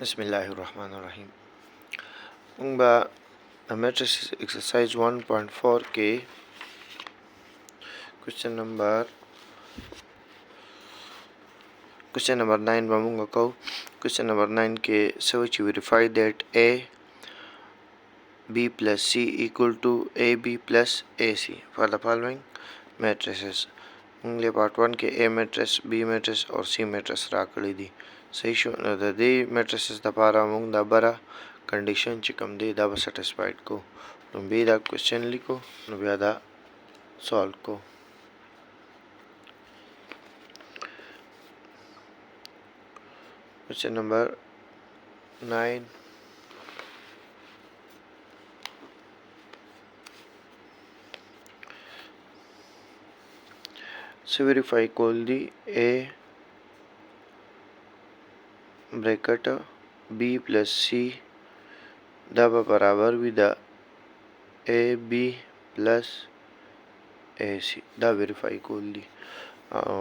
Bismillahirrahmanirrahim. موږ به د میټرس exercise 1.4 کې question number 9 به موږ کوو. question number 9 کې څه چې verify that a b plus c equal to ab plus ac for the following matrices. موږ له part 1 کې a matrix b matrix او c matrix راکړی دي. صحیح شو. نو د دې matrices لپاره موږ د بره کنډیشن چې کوم دی دا به سټیسفاید کو. نو بیا دا کوېسچن لیکو، نو بیا دا سالو کو. کوېسچن نمبر 9 څه ویریفای کول دي. a بریکټ b پلس c دا به برابر وي د ab پلس ac دا ویریفای کول دي. او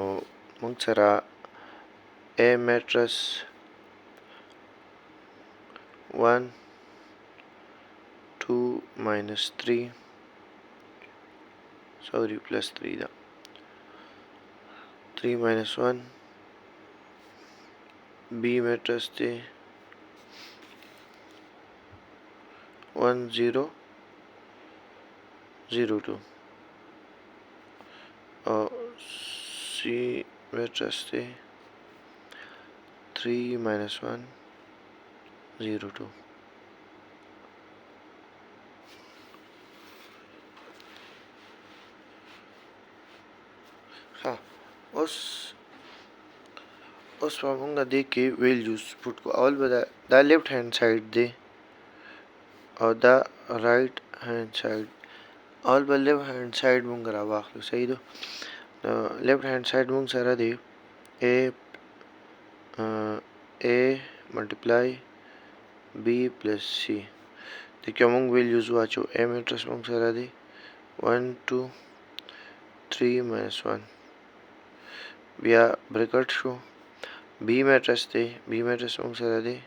موږ سره a میټرس 1 2 minus 3 sorry plus 3 دا 3 minus 1 b میټرس دی 1 0 0 2 او c میټرس دی 3 minus 1 0 2. ها اوس په موږ دې کې ویلیوز پټ کو. اول به دا لیفت هاند ساید دی او دا رائٹ هاند ساید. اول به لیفت هاند ساید موږ را واخلو. صحیح ده. لیفت هاند ساید موږ سره دی a ملټیپلای b پلس c. د کې موږ ویلیوز واچو. a میټرس موږ سره دی 1 2 3 minus 1 بیا بریکټ شو. b میټرس دی موږ سره دی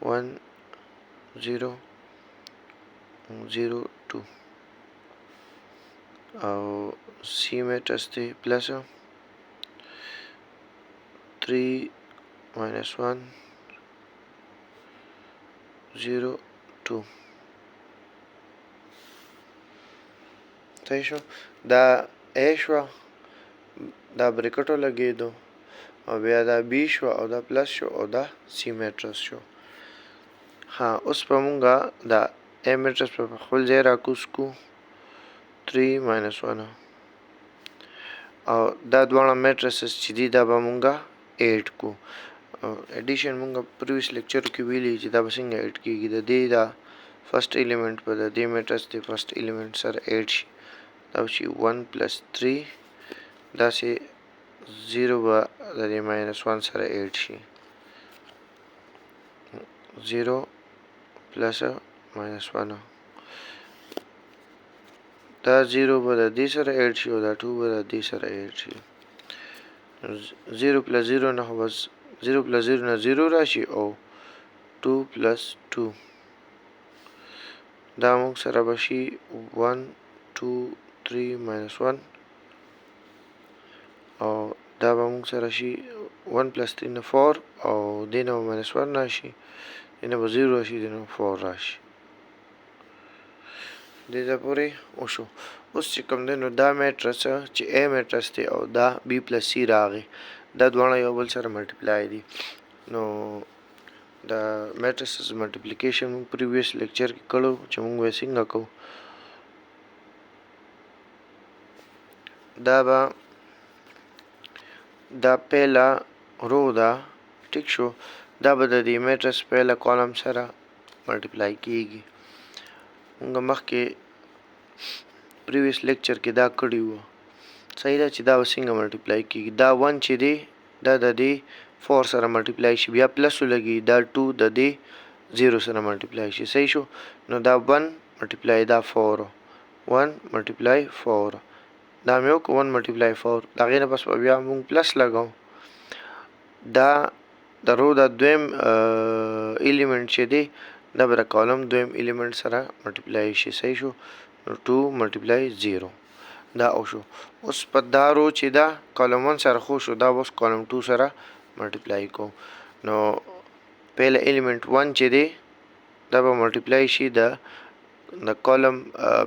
1 0 0 2 او c میټرس دی پلس 3 minus 1 0 2. صحیح شو. دا a شو، دا بریکټو لګیدو او بیا دا b شو او دا پلس شو او دا c میټرس شو. ها اوس په مونږه دا a میټرس په خپل ځای راکوز کو 3 minus 1 او دا دواړه میټرسز چې دي دا به مونږه 8 کو. ایډیشن مونږه پریویس لیکچر کې ویلي چې دا به څنګه 8 کیږي. د دې دا فرست ایلیمنٹ په د دې میټرس دی فرست ایلیمنٹ سره 8 شي. دا شي 1 plus 3 دا سي 0 به د دې minus 1 سره 8 شي 0 plus minus 1 دا 0 به د دې سره 8 شي او دا 2 به د دې سره 8 شي. 0 plus 0 نه بس 0 plus 0 نه 0 راشي او 2 plus 2 دا موږ سره بشي 1 2 3 minus 1 او دا به موږ سره شي 1 plus 3 نه 4 او دې نه minus 1 راشي، دې نه به 0 راشي، دې نه 4 راشي. دې ته پورې وشو. اوس چې کوم دی نو دا میټرس چې a میټرس دی او دا b plus c راغی دا دواړه یو بل سره ملټیپلای دي. نو دا میټرسز ملټیپلیکیشن موږ پریویس لیکچر کې کړو چې موږ به څنګه کوو. دا پهلا رو دا ټیک شو. دا به د دې میټرس پهلا کالم سره ملټیپلای کیږي. موږ مخکې پریویس لیکچر کې دا کړی وو. صحیح ده چې دا به څنګه ملټیپلای کیږي. دا 1 چې دی دا د دې 4 سره ملټیپلای شي، بیا پلس ولګي دا 2 د دې 0 سره ملټیپلای شي. صحیح شو. نو دا 1 ملټیپلای دا 4 1 ملټیپلای 4 دا مې وکړو 1 ملټیپلای 4 د هغې نه پس بیا موږ پلس لګو. دا د رو دا دویم الیمنٹ چې دی دا به د کالم دویم الیمنٹ سره ملټیپلای شي. صحیح شو. نو 2 ملټیپلای 0 دا او شو. اوس په دا رو چې دا کالم 1 سره خو شو دا اوس کالم 2 سره ملټیپلای کو. نو پهله الیمنٹ 1 چې دی دا به ملټیپلای شي د کالم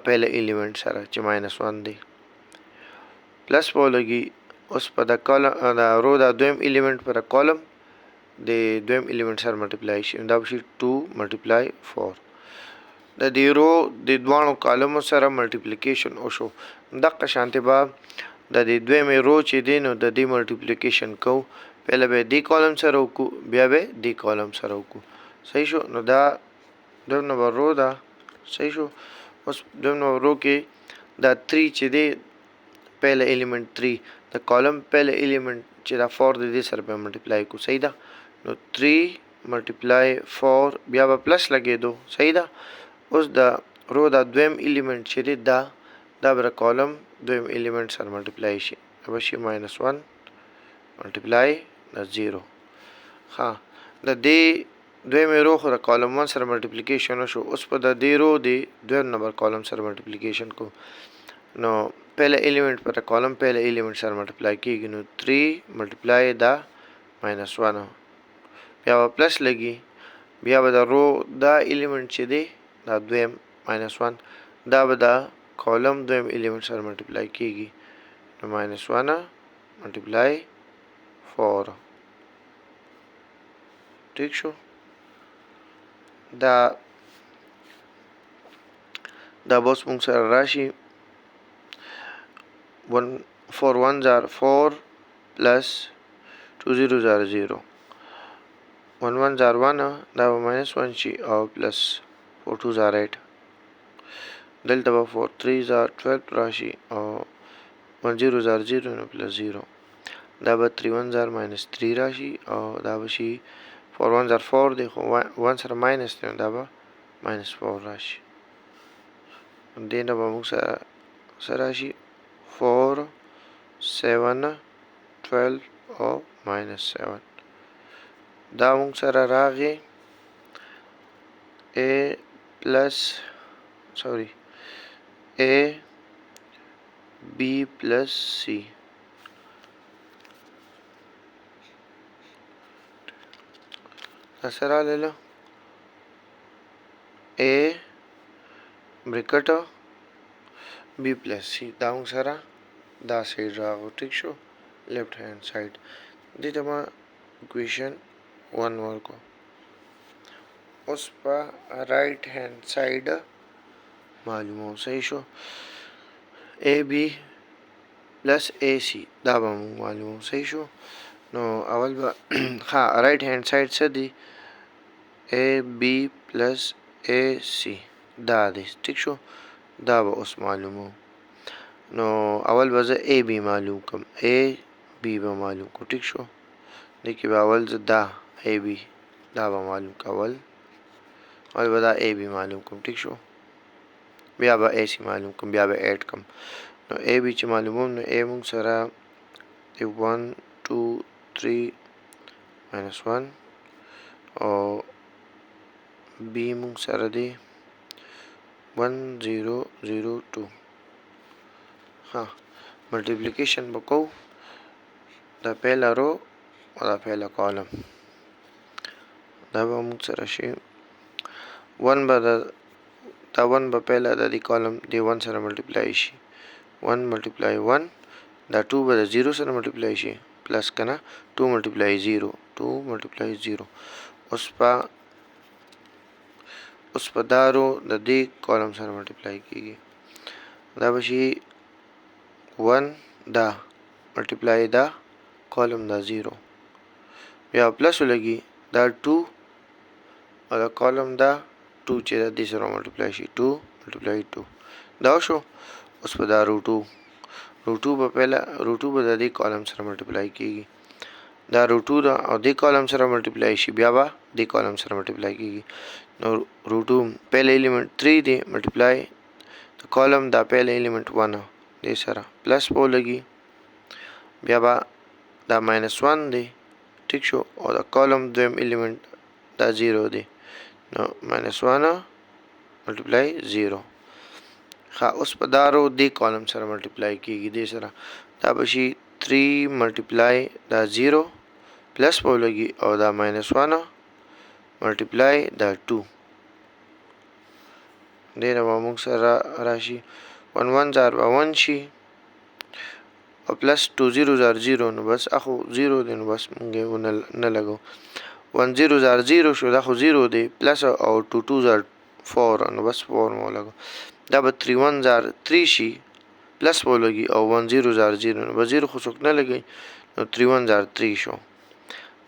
پهله الیمنٹ سره چې -1 دی پلس په لګي. اوس په د کالم د رو دا دویم الیمنٹ پر کالم د دویم الیمنٹ سره ملټیپلای شي دا به شي 2 ملټیپلای 4. د دې رو د دوانو کالمو سره ملټیپلیکیشن وشو. دغه شانتي به د دې دویم رو چې دی نو د دې ملټیپلیکیشن کو. پهله به دې کالم سره وکړو بیا به دې کالم سره وکړو. صحیح شو. نو دا دویم نمبر رو دا. صحیح شو. اوس دویم نمبر رو کې دا 3 چې دی پهله الیمنٹ 3 د کالم پهله الیمنٹ چې دا 4 د دې سره به ملټیپلای کو. صحیح ده. نو 3 ملټیپلای 4 بیا به پلس لګېدو. صحیح ده. اوس د رو دا دویم الیمنٹ چې دی دا به د کالم دویم الیمنٹ سره ملټیپلای شي دا به شي -1 ملټیپلای 0. ها د دې دویم رو خو د کالم 1 سره ملټیپلیکیشن وشو. اوس په د دې رو د دویم نمبر کالم سره ملټیپلیکیشن کو. نو پهله الیمنٹ پر کالم پهله الیمنٹ سره ملټیپلای کیږي. نو 3 ملټیپلای دا -1 بیا به پلس لګي. بیا به د رو دا الیمنٹ چې دی دا دویم -1 دا به د کالم دویم الیمنٹ سره ملټیپلای کیږي. نو -1 ملټیپلای 4 ٹھیک شو. دا بوس مونږ سره راشي 4 1s are 4 plus 2 zeros are 0. 1 1s are 1 دا به -1 شي او پلس 4 2s are 8. دلته به 4 3s are 12 راشي او 1 zeros are 0 نو پلس 0. دا به 3 1s are -3 راشي او دا به شي 4 1s are 4 دی خو 1 سره ماینس دی دا به -4 راشي. دې نه به موږ سره راشي 4 7 12 او -7 دا موږ سره راغی a b plus c. دا سره لاله a bracket b plus c دا موږ سره دا سایډ راغو. ٹھیک شو. لیفٹ هاند سایډ دې ته ما اکویشن 1 ورکو. اوس په رائټ هاند سایډ معلومو. صحیح شو. اے بی پلس اے سی دا به موږ معلومو. صحیح شو. نو اول به ها رائټ هاند سایډ څه دی اے بی پلس اے سی دا دی. ٹھیک شو. دا به اوس معلومو. نو اول به زه اے بی معلوم کم اے بی به معلوم کو. ٹھیک شو. دې کې به اول زه دا اے بی دا به معلوم کول اول به دا اے بی معلوم کوم. ٹھیک شو. بیا به اے سی معلوم کوم بیا به ایډ کم. نو اے بی چې معلوموم نو اے موږ سره 1 2 3 -1 او بی موږ سره دی 1 0 0 2. ها ملټیپلیکیشن وکړو دا پهلا رو او دا پهلا کالم دا به موږ سره شي 1 به دا 1 به پهلا د دې کالم دی 1 سره ملټیپلای شي 1 ملټیپلای 1 دا 2 به د 0 سره ملټیپلای شي پلس کنه 2 ملټیپلای 0 2 ملټیپلای 0. اوس په دا رو د دې کالم سره ملټیپلای کیږي دا به شي 1 دا ملټیپلای دا کالم دا 0 بیا پلس ولګي دا 2 او دا کالم دا 2 چې د دې سره ملټیپلای شي 2 ملټیپلای 2 دا شو. اوس په دا رو 2 به پهلا رو 2 به د دې کالم سره ملټیپلای کیږي دا رو 2 دا او دې کالم سره ملټیپلای شي بیا به دې کالم سره ملټیپلای کیږي. نو رو 2 پهله الیمنٹ 3 دی ملټیپلای د کالم دا پهله الیمنٹ 1 دې سره پلس په لګي بیا به دا -1 دی. ټیک شو. او د کالم دویم الیمنٹ دا 0 دی نو -1 ملټیپلای 0. ښه اوس په دا رو دې کالم سره ملټیپلای کیږي دې سره دا به شي 3 ملټیپلای دا 0 پلس به ولګي او دا -1 ملټیپلای دا 2 دې نه به موږ سره راشي 1 1 زار به 1 شي او پلس 2 0 زار 0 نو بس اخو 0 دی نو بس موږ یې نه لګو 1 0 زار 0 شو دا خو 0 دی پلس او 2 2 زار 4 نو بس 4 مو لګو دا به 3 1 زار 3 شي پلس به ولګي او 1 0 زار 0 نو به 0 خو څوک نه لګي نو 3 1 زار 3 شو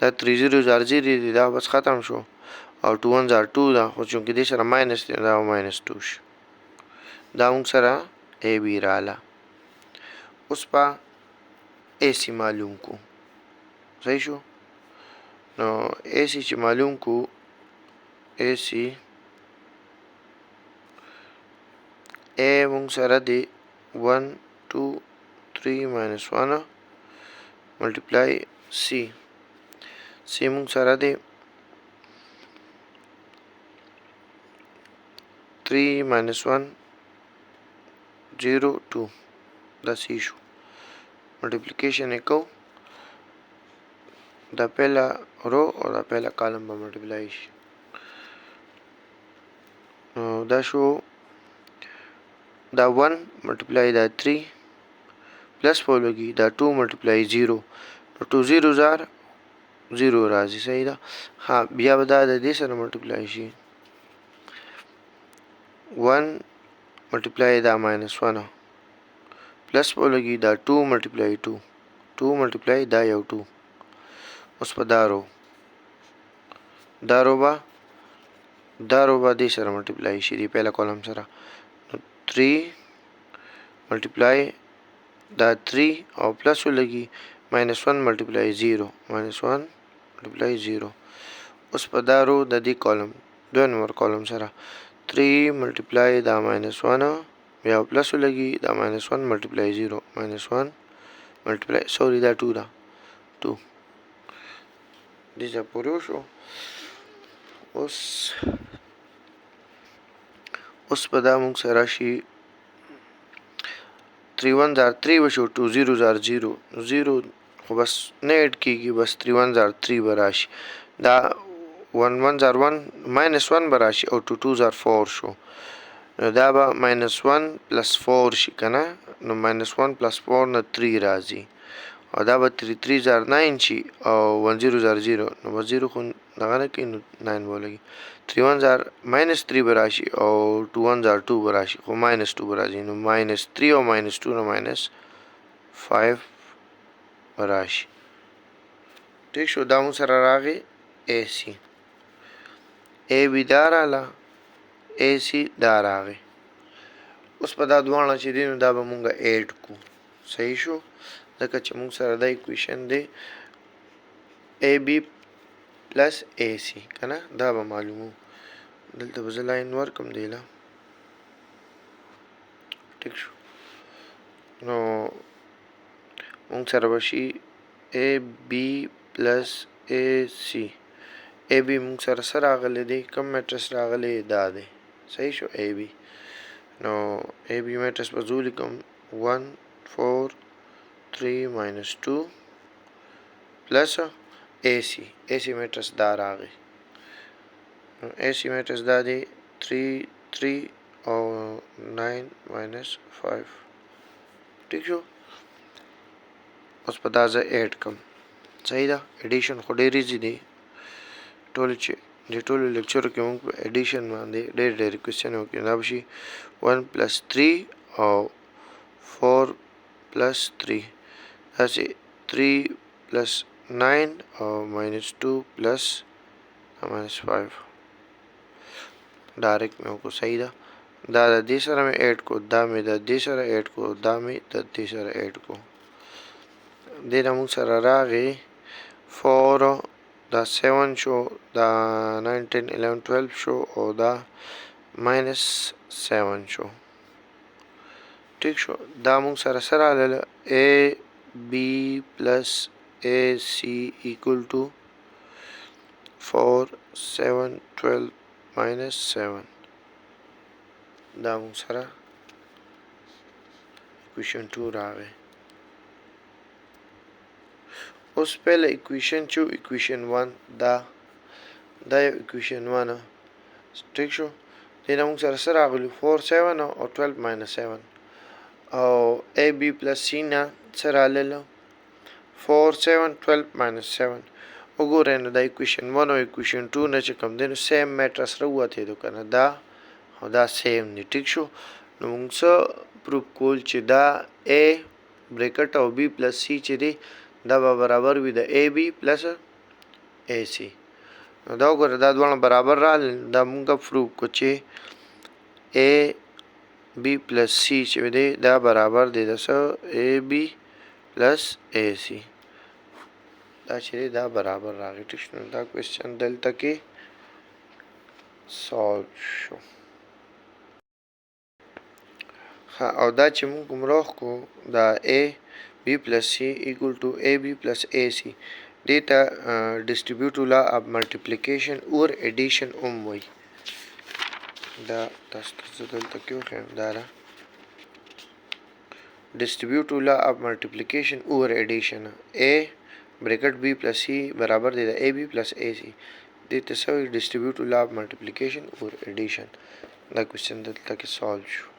دا 3 0 زار 0 دی دا بس ختم شو او 2 1 زار 2 دا خو چونکې دې سره ماینس دی دا -2 شو دا موږ سره ای بي رااله. اوس په ای سی معلوم کو صحیح شو نو ای سی چې معلوم کو ای سی ای موږ سره دی 1 2 3 -1 ملټیپلای سی سی موږ سره دی 3 -1 0 2 دا سی شو ملټیپلیکیشن یې کو دا پہلا رو او دا پہلا کالم به ملټیپلای شي دا شو دا 1 ملټیپلای دا 3 پلس په لګي دا 2 ملټیپلای 0 نو 2 0 زار 0 راځي صحیح ده. ها بیا به دا د دې سره ملټیپلای شي 1 ملټیپلای دا -1 پلس په لګي دا 2 ملټیپلای 2 2 ملټیپلای دا یو 2 اوس په دا رو دې سره ملټیپلای شي دی پهلا کالم سره 3 ملټیپلای دا 3 او پلس ولګي -1 ملټیپلای 0 -1 ملټیپلای 0 اوس په دا رو د دې کالم 2 نمبر کالم سره 3 ملټیپلای دا -1 بیا پلس ولګي دا -1 ملټیپلای 0 -1 ملټیپلای سوري دا 2 دا 2 دې ځا پورې شو. اوس په دا موږ سره شي 3 1 زار 3 وشو 2 0 زار 0 0 خو بس نه اډ کیږي بس 3 1 زار 3 براشي دا 1 1 زار 1 -1 براشي او 2 2 زار 4 شو نو دا به -1 پلس 4 شي کنه نو -1 پلس 4 نه 3 راځي او دا به 3 3 زار 9 شي او 1 0 زار 0 نو به 0 خو دغه نه کوي نو 9 به لګي 3 1 زار -3 براشي او 2 1 زار 2 براشي خو -2 براشي نو -3 او -2 نو -5 براشي ټیک شو. دا مو سره راغی ای سی ای بي دا رااله ای سی دا راغی. اوس په دا دواړه چې دي نو دا به مونږه ایډ کو صحیح شو ځکه چې مونږ سره دا ایکویشن دی ای بي پلس ای سی کنه دا به معلومو دلته به زه لاین ورکم دی له ټیک شو نو مونږ سره به شي ای بي پلس ای سی ای بي مونږ سره سره راغلی دی کم میټرس راغلی دا دی صحیح شو ای بي نو ای بي میټرس به زه ولیکم 1 4 3 -2 پلس ای سی میټرس دا راغی ای سی میټرس دا دی 3 3 او 9 -5 ټیک شو. اوس په دا زه ایډ کم صحیح ده ایډیشن خو ډېر ایزي دی ټول چې د ټولو لیکچرو کې موږ په ایډیشن باندې ډېر کوېسچن وکړي دا به شي 1 + 3 او 4 + 3 داسې 3 + 9 او -2 + -5 ډایرکټ مې وکړو صحیح ده دا د دې سره مې ایډ کو دا مې د دې سره ایډ کو دا مې د دې سره ایډ کو دې نه موږ سره راغی 4 دا 7 شو دا 9 10 11 12 شو او دا -7 شو ټیک شو دا موږ سره سره لاله a b + AC equal to 4, 7, 12 minus 7 دا موږ سره equation 2 راغی. اوس پهله equation چې equation 1 دا یو equation 1 ټیک شو. دې نه موږ سره څه راغلي 4 7 او 12 minus 7 او AB plus C نه څه راغلل 4 7 12 minus 7. وګورئ نو دا equation 1 او equation 2 نه چې کوم دی نو سیم میټرس راووتېدو که نه دا او دا سیم دی ټیک شو. نو موږ څه پروف کول چې دا A بریکټ او B plus C چې دی دا به برابر وي د AB plus AC. نو دا وګوره دا دواړه برابر راغلل دا موږ پروف کړو چې AB plus C چې دی دا برابر دی د څه AB plus AC دا چې دا برابر راغی ټیک شو. دا کوېسچن دلته کې سالو شو. ها او دا چې موږ ګمراه کو دا AB plus C equal to AB plus AC دې ته ډسټریبیوټیو لا اف ملټیپلیکیشن اور ایډیشن هم وایي. دا تاسو ته دلته کې وښیم دا ده ډسټریبیوټیو لا اف ملټیپلیکیشن اور ایډیشن A بریکٹ B plus C برابر دی د AB plus AC دې ته څه وایي ډسټریبیوټیو لا اف ملټیپلیکیشن اور ایډیشن. دا کوېسچن دلته کې سالو شو.